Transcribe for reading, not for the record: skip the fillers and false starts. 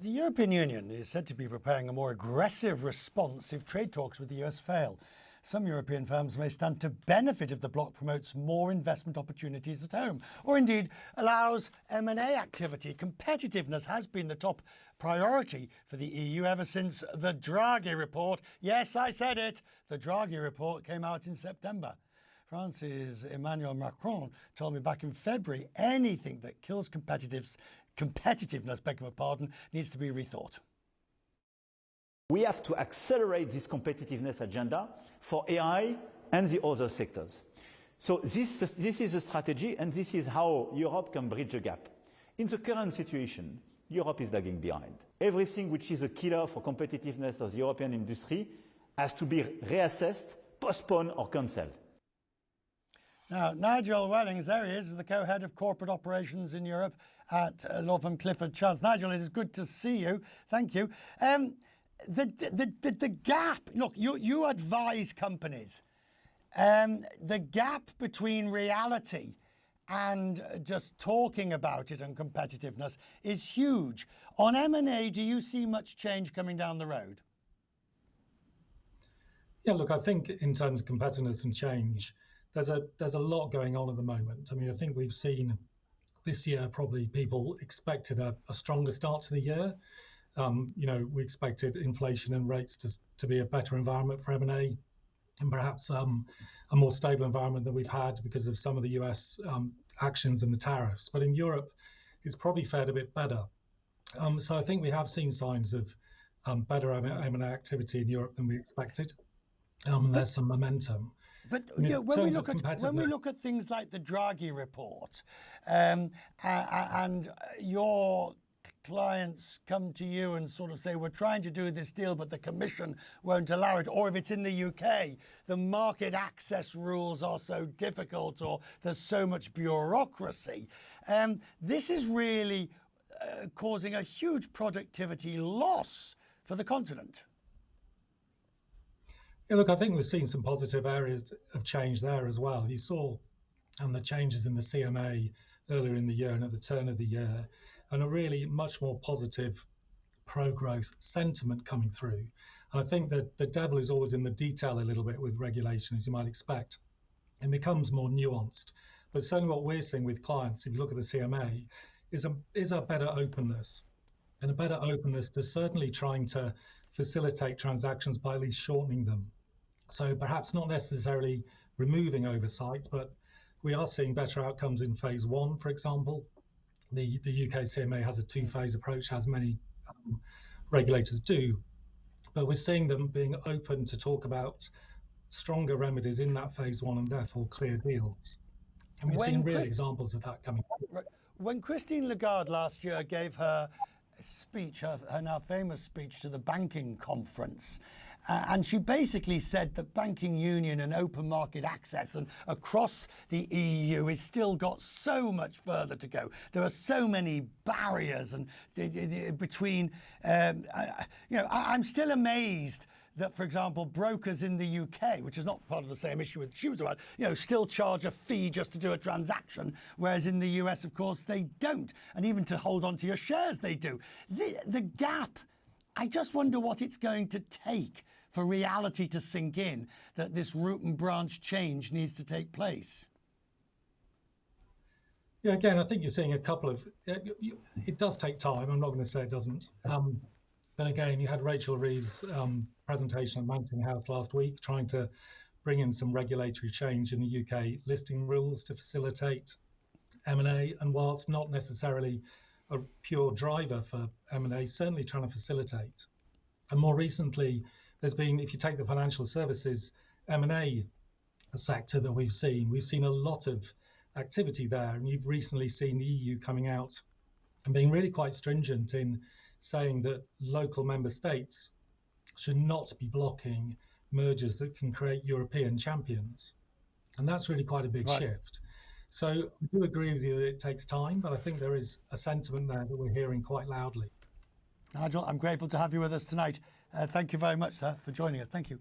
The European Union is said to be preparing a more aggressive response if trade talks with the US fail. Some European firms may stand to benefit if the bloc promotes more investment opportunities at home, or indeed allows M&A activity. Competitiveness has been the top priority for the EU ever since the Draghi report. Yes, I said it. The Draghi report came out in September. France's Emmanuel Macron told me back in February anything that kills competitiveness, beg your pardon, needs to be rethought. We have to accelerate this competitiveness agenda for AI and the other sectors. So this is a strategy, and this is how Europe can bridge the gap. In the current situation, Europe is lagging behind. Everything which is a killer for competitiveness of the European industry has to be reassessed, postponed or cancelled. Now, Nigel Wellings, there he is the co-head of corporate operations in Europe at law firm Clifford Chance. Nigel, it is good to see you. Thank you. The gap, look, you advise companies. The gap between reality and just talking about it and competitiveness is huge. On M&A, do you see much change coming down the road? Yeah, look, I think in terms of competitiveness and change, there's a lot going on at the moment. I mean, I think we've seen this year probably people expected a stronger start to the year. We expected inflation and rates to be a better environment for M&A, and perhaps a more stable environment than we've had because of some of the US actions and the tariffs. But in Europe, it's probably fared a bit better. So I think we have seen signs of better M&A activity in Europe than we expected. There's some momentum. But when we look at things like the Draghi report, and your clients come to you and sort of say, we're trying to do this deal, but the Commission won't allow it. Or if it's in the UK, the market access rules are so difficult, or there's so much bureaucracy. This is really causing a huge productivity loss for the continent. Yeah, look, I think we've seen some positive areas of change there as well. You saw the changes in the CMA earlier in the year and at the turn of the year, and a really much more positive pro-growth sentiment coming through. And I think that the devil is always in the detail a little bit with regulation, as you might expect. It becomes more nuanced. But certainly what we're seeing with clients, if you look at the CMA, is a better openness, and a better openness to certainly trying to facilitate transactions by at least shortening them. So perhaps not necessarily removing oversight, but we are seeing better outcomes in phase one, for example. The UK CMA has a two-phase approach, as many regulators do, but we're seeing them being open to talk about stronger remedies in that phase one and therefore clear deals. And we've seen real examples of that coming. When Christine Lagarde last year gave her speech, her now famous speech to the banking conference, and she basically said that banking union and open market access and across the EU has still got so much further to go. There are so many barriers and between, I'm still amazed that, for example, brokers in the UK, which is not part of the same issue with she was about, still charge a fee just to do a transaction, whereas in the US, of course, they don't. And even to hold on to your shares, they do. The gap, I just wonder what it's going to take for reality to sink in that this root and branch change needs to take place. Yeah, again, I think you're seeing a couple of, it does take time. I'm not going to say it doesn't. Then again, you had Rachel Reeves' presentation at Mansion House last week, trying to bring in some regulatory change in the UK listing rules to facilitate M&A. And while it's not necessarily a pure driver for M&A, certainly trying to facilitate. And more recently, there's been, if you take the financial services M&A sector that we've seen a lot of activity there. And you've recently seen the EU coming out and being really quite stringent in saying that local member states should not be blocking mergers that can create European champions. And that's really quite a big shift. So I do agree with you that it takes time, but I think there is a sentiment there that we're hearing quite loudly. Nigel, I'm grateful to have you with us tonight. Thank you very much, sir, for joining us. Thank you.